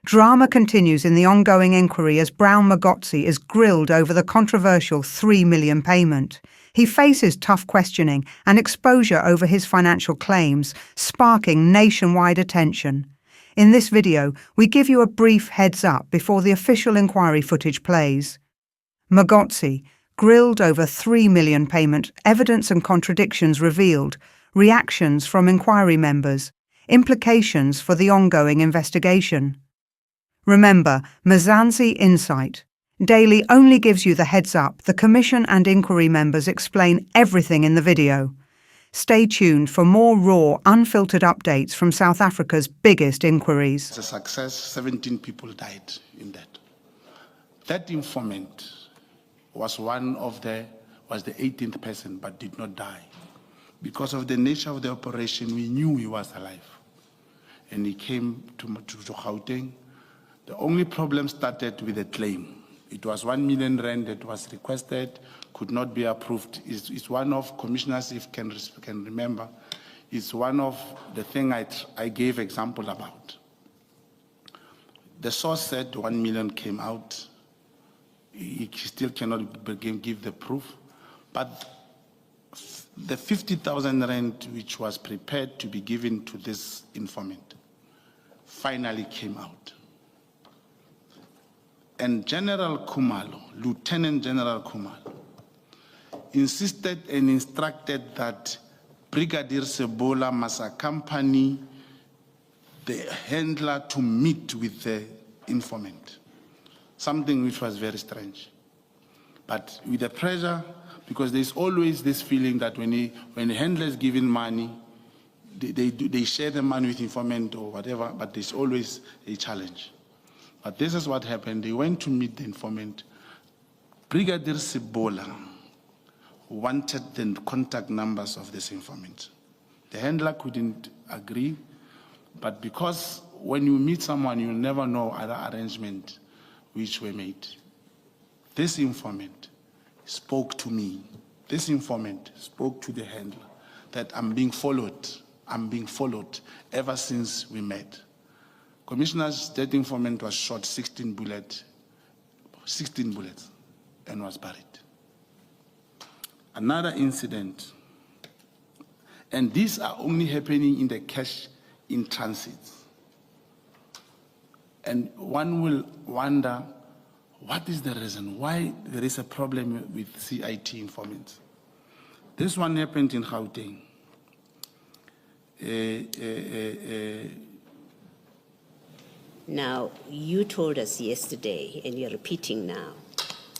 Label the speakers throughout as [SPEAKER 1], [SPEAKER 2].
[SPEAKER 1] Drama continues in the ongoing inquiry as Brown Mogotsi is grilled over the controversial $3 million payment. He faces tough questioning and exposure over his financial claims, sparking nationwide attention. In this video, we give you a brief heads up before the official inquiry footage plays. Mogotsi, grilled over $3 million payment, evidence and contradictions revealed, reactions from inquiry members, implications for the ongoing investigation. Remember, Mzansi Insight Daily only gives you the heads up. The Commission and inquiry members explain everything in the video. Stay tuned for more raw, unfiltered updates from South Africa's biggest inquiries.
[SPEAKER 2] It's a success. 17 people died in that. That informant was the 18th person, but did not die. Because of the nature of the operation, we knew he was alive. And he came to Gauteng. The only problem started with a claim. It was 1 million rand that was requested, could not be approved. It's one of, commissioners, if can remember, it's one of the thing I gave example about. The source said 1 million came out. He still cannot give the proof. But the 50,000 rand which was prepared to be given to this informant finally came out. And General Khumalo, Lieutenant General Khumalo, insisted and instructed that Brigadier Sebola must accompany the handler to meet with the informant, something which was very strange. But with the pressure, because there's always this feeling that when the handler is giving money, they share the money with informant or whatever, but there's always a challenge. But this is what happened. They went to meet the informant. Brigadier Sebola wanted the contact numbers of this informant. The handler couldn't agree, but because when you meet someone, you never know other arrangements which were made. This informant spoke to me. This informant spoke to the handler that I'm being followed. I'm being followed ever since we met. Commissioner's dead informant was shot 16 bullets and was buried. Another incident, and these are only happening in the cash in transit. And one will wonder, what is the reason why there is a problem with CIT informants? This one happened in Gauteng.
[SPEAKER 3] Now, you told us yesterday, and you're repeating now,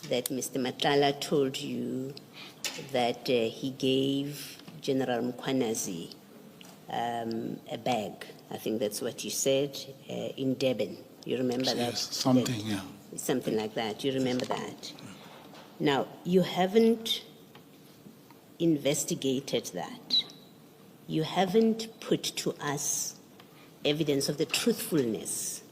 [SPEAKER 3] that Mr. Matala told you that he gave General Mkhwanazi a bag. I think that's what you said, in Durban. You remember that?
[SPEAKER 2] Yes, something, yeah.
[SPEAKER 3] Something like that. You remember that? Now, you haven't investigated that. You haven't put to us evidence of the truthfulness,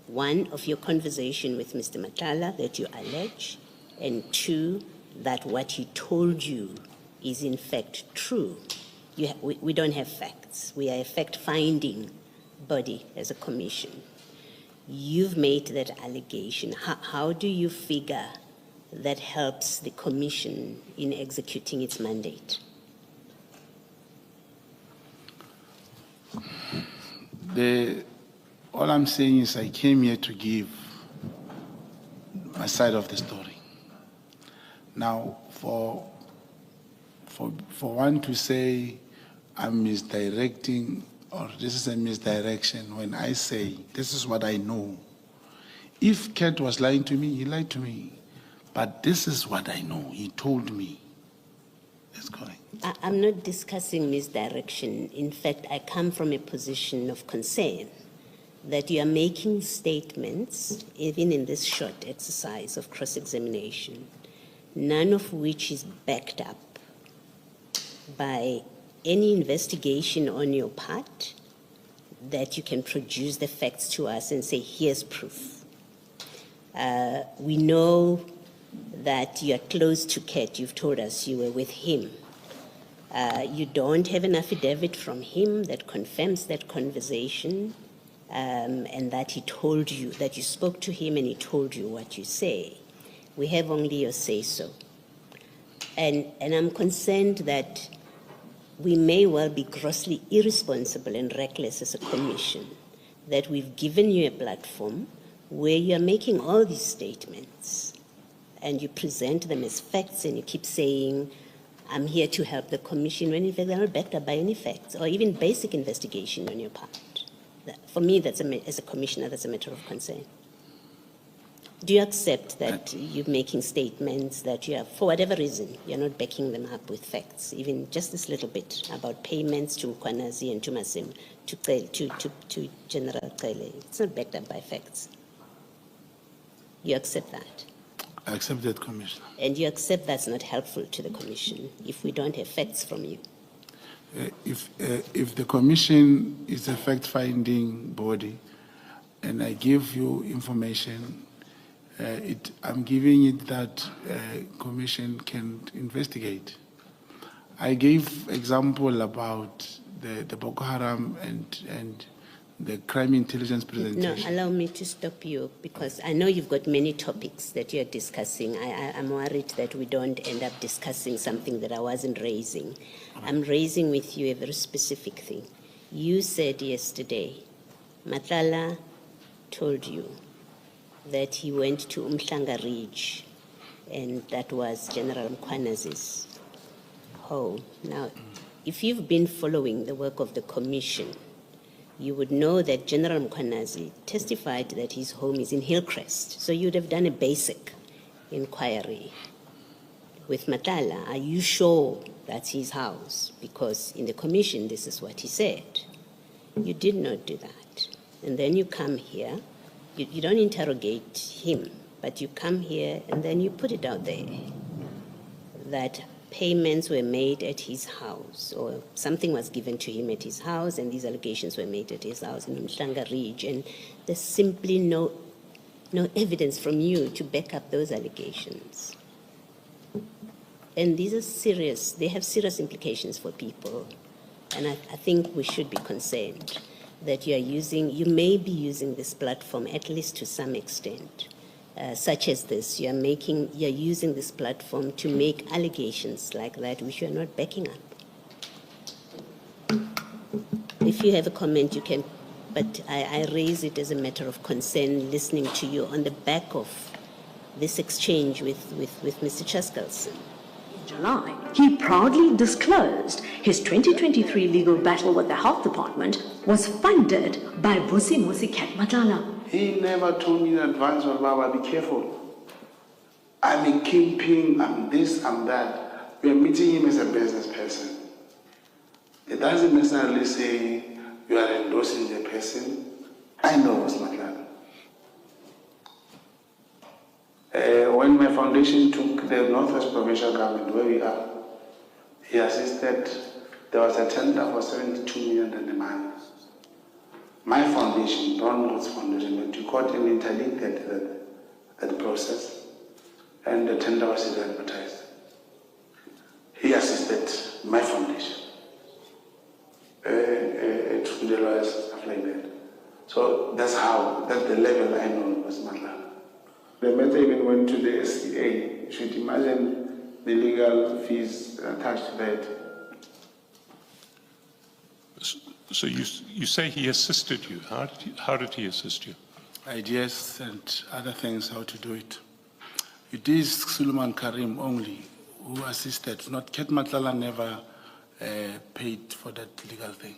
[SPEAKER 3] one, of your conversation with Mr. Matala that you allege, and two, that what he told you is in fact true. We don't have facts. We are a fact-finding body as a commission. You've made that allegation. How do you figure that helps the commission in executing its mandate?
[SPEAKER 2] All I'm saying is I came here to give my side of the story. Now, for one to say I'm misdirecting or this is a misdirection, when I say this is what I know. If Kent was lying to me, he lied to me. But this is what I know. He told me. That's correct.
[SPEAKER 3] I'm not discussing misdirection. In fact, I come from a position of concern that you are making statements, even in this short exercise of cross-examination, none of which is backed up by any investigation on your part that you can produce the facts to us and say, here's proof. We know that you are close to Ket. You've told us you were with him. You don't have an affidavit from him that confirms that conversation. and that he told you, that you spoke to him and he told you what you say. We have only your say-so. And I'm concerned that we may well be grossly irresponsible and reckless as a commission, that we've given you a platform where you're making all these statements and you present them as facts and you keep saying, I'm here to help the commission, when in fact they're not backed up by any facts or even basic investigation on your part. For me, as a commissioner, that's a matter of concern. Do you accept that you're making statements that you are, for whatever reason, you're not backing them up with facts, even just this little bit about payments to Mkwanazi and to Masim, to General Kele? It's not backed up by facts. You accept that?
[SPEAKER 2] I accept that, Commissioner.
[SPEAKER 3] And you accept that's not helpful to the commission if we don't have facts from you?
[SPEAKER 2] If the commission is a fact-finding body and I give you information, I'm giving it that commission can investigate. I gave example about the Boko Haram and the crime intelligence presentation.
[SPEAKER 3] No, allow me to stop you because I know you've got many topics that you're discussing. I'm worried that we don't end up discussing something that I wasn't raising. I'm raising with you a very specific thing. You said yesterday, Matala told you that he went to Umhlanga Ridge and that was General Mkwanazi's home. Now, if you've been following the work of the commission, you would know that General Mkwanazi testified that his home is in Hillcrest. So you'd have done a basic inquiry. With Matala, are you sure that's his house? Because in the commission, this is what he said. You did not do that. And then you come here, you don't interrogate him, but you come here and then you put it out there that payments were made at his house, or something was given to him at his house, and these allegations were made at his house in Umhlanga Ridge, and there's simply no evidence from you to back up those allegations. And these are serious, they have serious implications for people, and I think we should be concerned that you may be using this platform, at least to some extent, such as this. You're using this platform to make allegations like that which you're not backing up. If you have a comment, you can, but I raise it as a matter of concern listening to you on the back of this exchange with Mr. Chaskalson.
[SPEAKER 4] July, he proudly disclosed his 2023 legal battle with the health department was funded by Vusi Cat Matala.
[SPEAKER 2] He never told me in advance, well, Baba, be careful. I'm a kingpin, I'm this, I'm that. We are meeting him as a business person. It doesn't necessarily say you are endorsing the person. I know it was Matala. When my foundation took the Northwest Provincial Government, where we are, he assisted. There was a tender for 72 million in demand. My foundation, Brown Mogotsi Foundation, went to court and interdicted that process, and the tender was advertised. He assisted my foundation, to the lawyers, stuff like that. So that's the level I know was Matala. The matter even went to the SCA. You should imagine the legal fees attached to that.
[SPEAKER 5] So you say he assisted you. How did he assist you?
[SPEAKER 2] Ideas and other things, how to do it. It is Suleiman Karim only who assisted. Not Ket Matala never paid for that legal thing.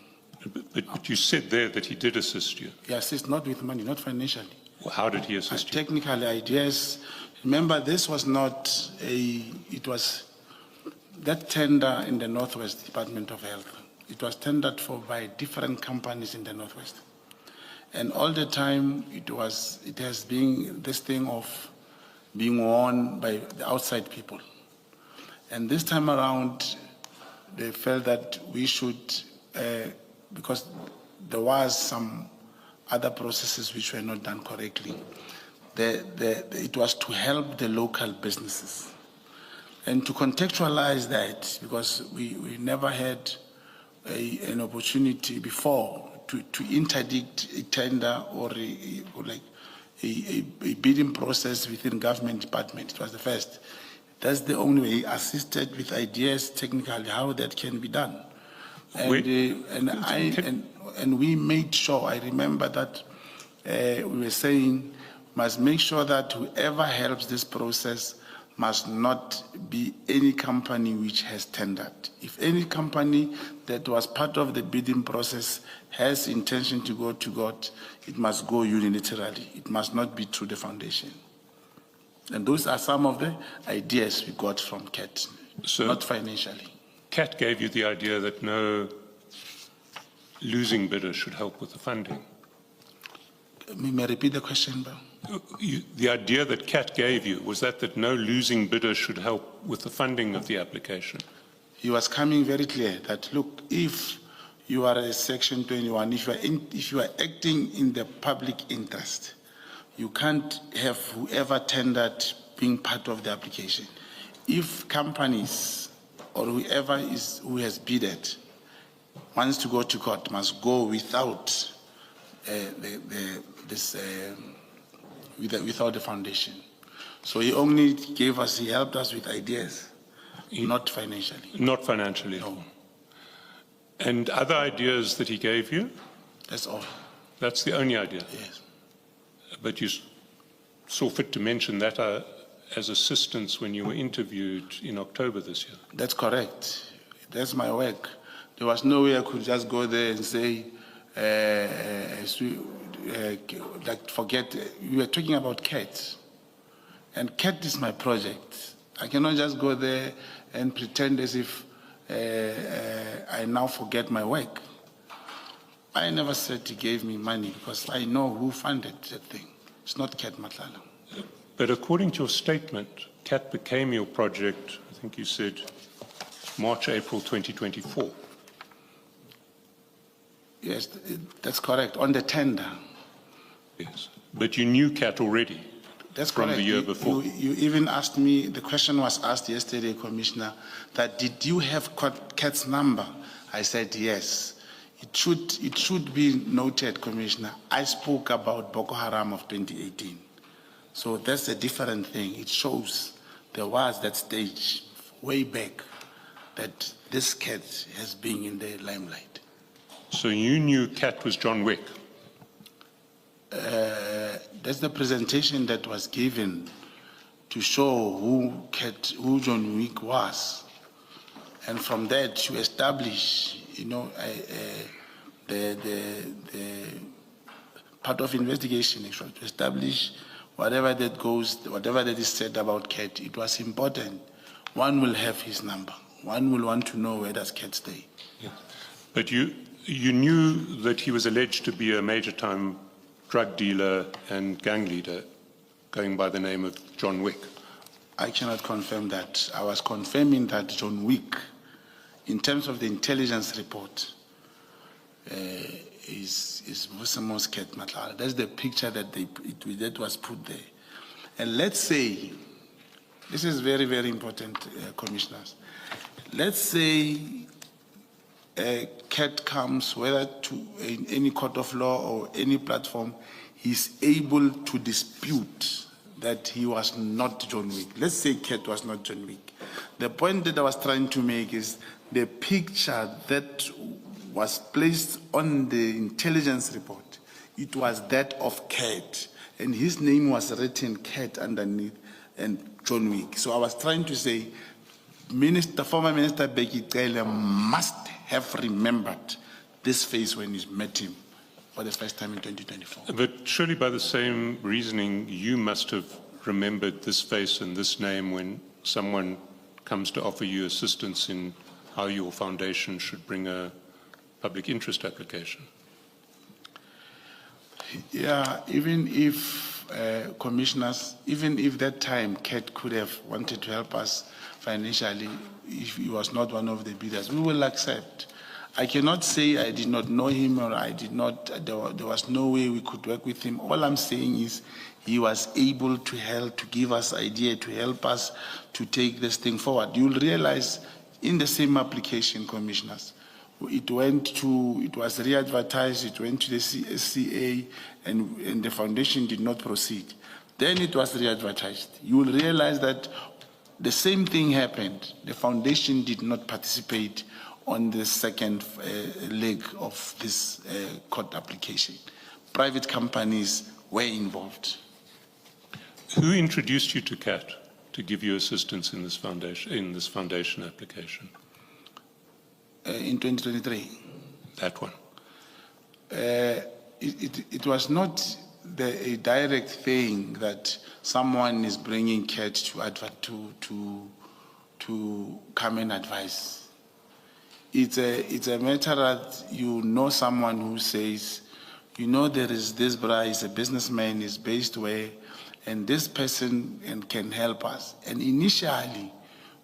[SPEAKER 5] But you said there that he did assist you.
[SPEAKER 2] He assisted not with money, not financially.
[SPEAKER 5] Well, how did he assist you?
[SPEAKER 2] Technically, ideas. Remember, this was not it was that tender in the Northwest Department of Health. It was tendered for by different companies in the Northwest. And all the time, it has been this thing of being won by the outside people. And this time around, they felt that we should, because there was some other processes which were not done correctly. It was to help the local businesses. And to contextualize that, because we never had an opportunity before to interdict a tender or a bidding process within government department. It was the first. That's the only way. He assisted with ideas technically how that can be done. And we made sure, I remember that we were saying, must make sure that whoever helps this process must not be any company which has tendered. If any company that was part of the bidding process has intention to go to court, it must go unilaterally. It must not be through the foundation. And those are some of the ideas we got from CAT,
[SPEAKER 5] So
[SPEAKER 2] not financially.
[SPEAKER 5] CAT gave you the idea that no losing bidder should help with the funding.
[SPEAKER 2] May I repeat the question, Brown?
[SPEAKER 5] The idea that CAT gave you was that no losing bidder should help with the funding of the application.
[SPEAKER 2] He was coming very clear that, look, if you are a Section 21, if you are acting in the public interest, you can't have whoever tendered being part of the application. If companies or whoever who has bidded wants to go to court, must go without without the foundation. So he only he helped us with ideas, not financially.
[SPEAKER 5] Not financially.
[SPEAKER 2] No.
[SPEAKER 5] And other ideas that he gave you?
[SPEAKER 2] That's all.
[SPEAKER 5] That's the only idea?
[SPEAKER 2] Yes.
[SPEAKER 5] But you saw fit to mention that as assistance when you were interviewed in October this year.
[SPEAKER 2] That's correct. That's my work. There was no way I could just go there and say, forget, we were talking about CAT. And CAT is my project. I cannot just go there and pretend as if I now forget my work. I never said he gave me money because I know who funded that thing. It's not CAT Matlala.
[SPEAKER 5] But according to your statement, CAT became your project, I think you said, March, April 2024.
[SPEAKER 2] Yes, that's correct, on the tender.
[SPEAKER 5] Yes, but you knew CAT already.
[SPEAKER 2] That's
[SPEAKER 5] from
[SPEAKER 2] correct.
[SPEAKER 5] The year before.
[SPEAKER 2] You even asked me, the question was asked yesterday, Commissioner, that did you have CAT's number? I said yes. It should be noted, Commissioner, I spoke about Boko Haram of 2018. So that's a different thing. It shows there was that stage way back that this CAT has been in the limelight.
[SPEAKER 5] So you knew CAT was John Wick?
[SPEAKER 2] That's the presentation that was given to show who John Wick was. And from that to establish, the part of investigation, to establish whatever that is said about CAT, it was important. One will have his number. One will want to know where does CAT stay.
[SPEAKER 5] Yes. But you knew that he was alleged to be a major-time drug dealer and gang leader going by the name of John Wick.
[SPEAKER 2] I cannot confirm that. I was confirming that John Wick, in terms of the intelligence report, is Musamos Ket Matlala. That's the picture that was put there. And let's say, this is very, very important, commissioners. Let's say CAT comes, whether to any court of law or any platform, he's able to dispute that he was not John Wick. Let's say CAT was not John Wick. The point that I was trying to make is the picture that was placed on the intelligence report, it was that of CAT, and his name was written CAT underneath and John Wick. So I was trying to say, former Minister Bheki Cele must have remembered this face when he met him for the first time in 2024.
[SPEAKER 5] But surely by the same reasoning, you must have remembered this face and this name when someone comes to offer you assistance in how your foundation should bring a public interest application.
[SPEAKER 2] Yeah, even if commissioners, even if that time CAT could have wanted to help us financially, if he was not one of the bidders, we will accept. I cannot say I did not know him or I did not, there was no way we could work with him. All I'm saying is he was able to help, to give us idea, to help us to take this thing forward. You'll realize in the same application, commissioners, it was re-advertised, it went to the SCA, and the foundation did not proceed. Then it was re-advertised. You will realize that the same thing happened. The foundation did not participate on the second leg of this court application. Private companies were involved.
[SPEAKER 5] Who introduced you to CAT to give you assistance in this foundation application?
[SPEAKER 2] In 2023.
[SPEAKER 5] That one.
[SPEAKER 2] It was not a direct thing that someone is bringing CAT to come and advise. It's a matter that you know someone who says, you know, there is this guy, is a businessman, is based where, and this person can help us. And initially,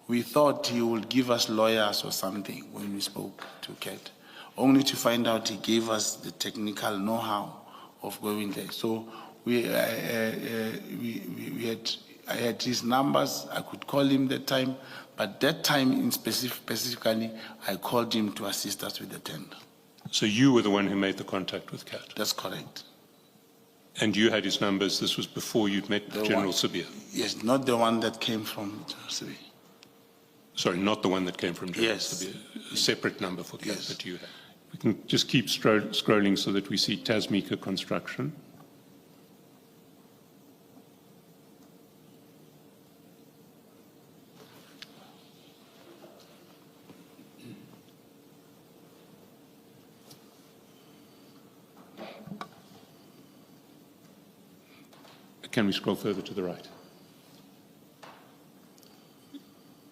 [SPEAKER 2] we thought he would give us lawyers or something when we spoke to CAT, only to find out he gave us the technical know-how of going there. So I had his numbers. I could call him that time, but that time specifically, I called him to assist us with the tender.
[SPEAKER 5] So you were the one who made the contact with CAT?
[SPEAKER 2] That's correct.
[SPEAKER 5] And you had his numbers. This was before you'd met General Sibia?
[SPEAKER 2] Yes, not the one that came from General Sibia.
[SPEAKER 5] Sorry, not the one that came from General Sibia. A separate number for CAT that you had. We can just keep scrolling so that we see Tasmika Construction. Can we scroll further to the right?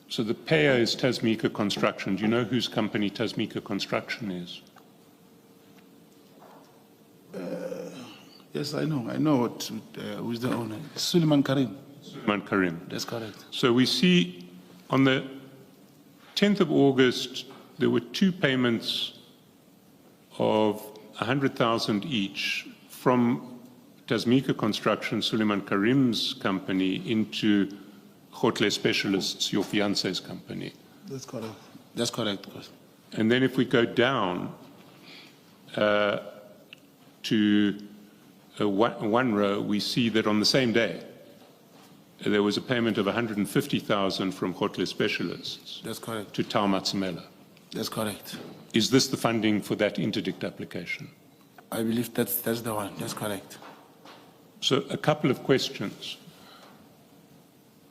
[SPEAKER 5] So the payer is Tasmika Construction. Do you know whose company Tasmika Construction is?
[SPEAKER 2] Yes, I know. I know who's the owner. Suleiman Karim.
[SPEAKER 5] Suleiman Karim.
[SPEAKER 2] That's correct.
[SPEAKER 5] So we see on the 10th of August, there were two payments of 100,000 each from Tasmika Construction, Suleiman Karim's company, into Khotle Specialists, your fiance's company.
[SPEAKER 2] That's correct. That's correct.
[SPEAKER 5] And then if we go down to one row, we see that on the same day, there was a payment of 150,000 from Khotle Specialists.
[SPEAKER 2] That's correct.
[SPEAKER 5] To Tau Matsimela.
[SPEAKER 2] That's correct.
[SPEAKER 5] Is this the funding for that interdict application?
[SPEAKER 2] I believe that's the one. That's correct.
[SPEAKER 5] So a couple of questions.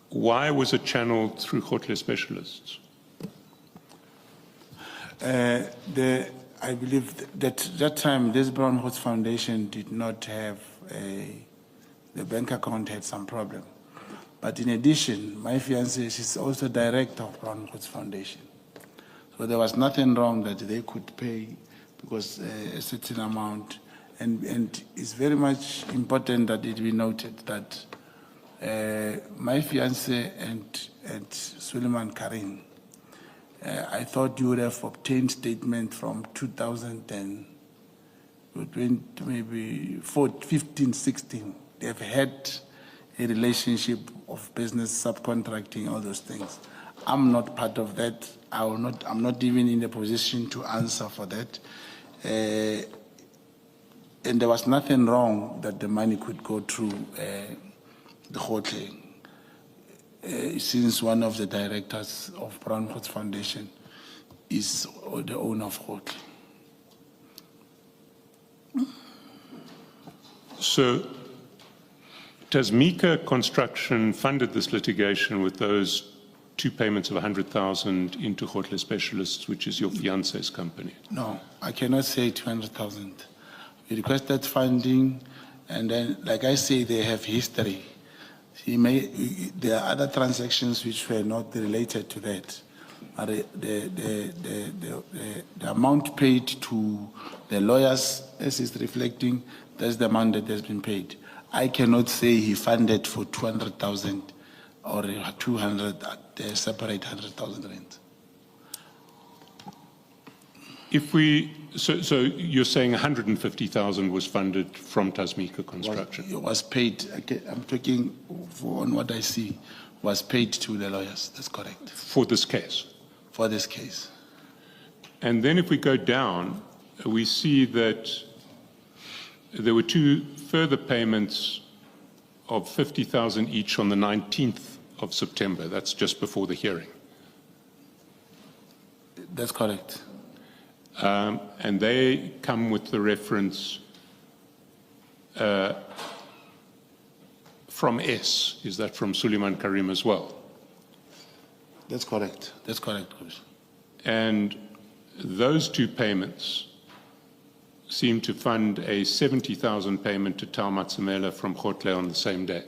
[SPEAKER 5] Why was it channeled through Khotle Specialists?
[SPEAKER 2] I believe that time, this Brown Mogotsi Foundation did not have the bank account had some problem. But in addition, my fiancée, she's also director of Brown Mogotsi Foundation. So there was nothing wrong that they could pay because a certain amount. And it's very much important that it be noted that my fiancé and Suleiman Karim, I thought you would have obtained statement from 2010, maybe 15, 16. They've had a relationship of business, subcontracting, all those things. I'm not part of that. I'm not even in a position to answer for that. And there was nothing wrong that the money could go through the Khotle, since one of the directors of Brown Mogotsi Foundation is the owner of Khotle.
[SPEAKER 5] So Tasmika Construction funded this litigation with those two payments of 100,000 into Khotle Specialists, which is your fiance's company?
[SPEAKER 2] No, I cannot say 200,000. We requested funding, and then, like I say, they have history. There are other transactions which were not related to that. The amount paid to the lawyers, as is reflecting, that's the amount that has been paid. I cannot say he funded for 200,000 or 200, separate 100,000 rand.
[SPEAKER 5] So you're saying 150,000 was funded from Tasmika Construction?
[SPEAKER 2] It was paid, I'm talking on what I see, was paid to the lawyers, that's correct.
[SPEAKER 5] For this case?
[SPEAKER 2] For this case.
[SPEAKER 5] And then if we go down, we see that there were two further payments of 50,000 each on the 19th of September. That's just before the hearing.
[SPEAKER 2] That's correct.
[SPEAKER 5] And they come with the reference from S. Is that from Suleiman Karim as well?
[SPEAKER 2] That's correct. That's correct, Commissioner.
[SPEAKER 5] And those two payments seem to fund a 70,000 payment to Tau Matsamela from Khotle on the same day.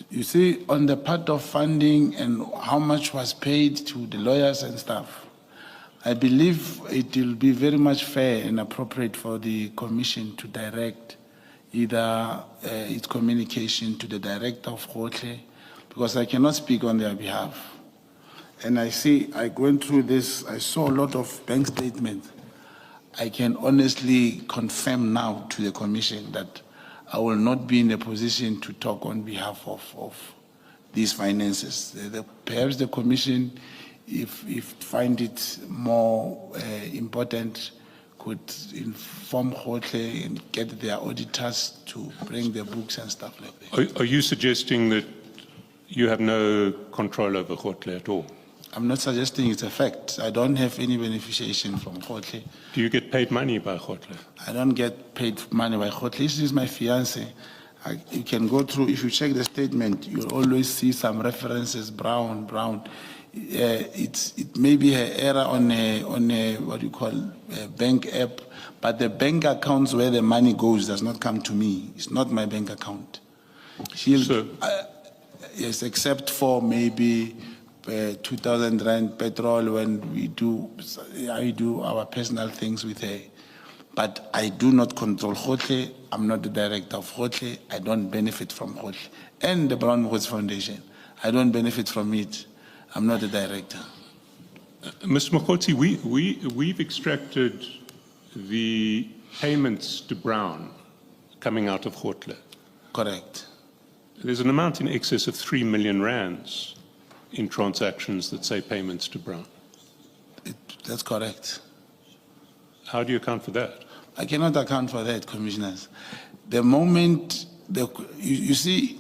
[SPEAKER 2] You see, on the part of funding and how much was paid to the lawyers and stuff, I believe it will be very much fair and appropriate for the Commission to direct either its communication to the director of Khotle, because I cannot speak on their behalf. And I went through this, I saw a lot of bank statements. I can honestly confirm now to the Commission that I will not be in a position to talk on behalf of these finances. Perhaps the Commission, if find it more important, could inform Khotle and get their auditors to bring their books and stuff like that.
[SPEAKER 5] Are you suggesting that you have no control over Khotle at all?
[SPEAKER 2] I'm not suggesting it's a fact. I don't have any beneficiation from Khotle.
[SPEAKER 5] Do you get paid money by Khotle?
[SPEAKER 2] I don't get paid money by Khotle. This is my fiance. You can go through, if you check the statement, you'll always see some references, Brown. It may be an error on a what you call a bank app, but the bank accounts where the money goes does not come to me. It's not my bank account. Yes, except for maybe 2,000 rand petrol when I do our personal things with her. But I do not control Khotle. I'm not the director of Khotle. I don't benefit from Khotle. And the Brown Mogotsi Foundation, I don't benefit from it. I'm not the director.
[SPEAKER 5] Mr. Mogotsi, we've extracted the payments to Brown coming out of Khotle.
[SPEAKER 2] Correct.
[SPEAKER 5] There's an amount in excess of 3 million rands in transactions that say payments to Brown.
[SPEAKER 2] That's correct.
[SPEAKER 5] How do you account for that?
[SPEAKER 2] I cannot account for that, commissioners. The moment, you see,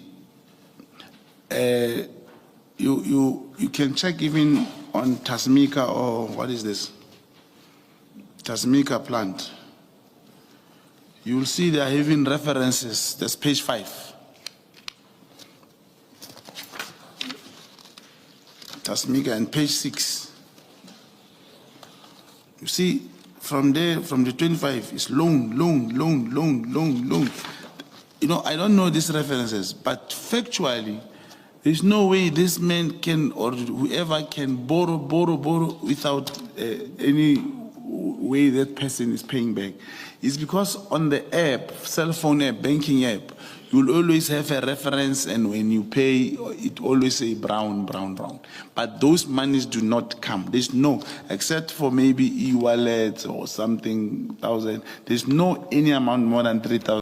[SPEAKER 2] you can check even on Tasmika or what is this? Tasmika plant. You will see there are even references. That's page 5. Tasmika and page 6. You see, from there, from the 25, it's loan. You know, I don't know these references, but factually, there's no way this man can, or whoever can borrow without any way that person is paying back. It's because on the app, cell phone app, banking app, you'll always have a reference, and when you pay, it always say Brown. But those monies do not come. There's no, except for maybe e-wallets or something, 1,000. There's no any amount more than 3,000.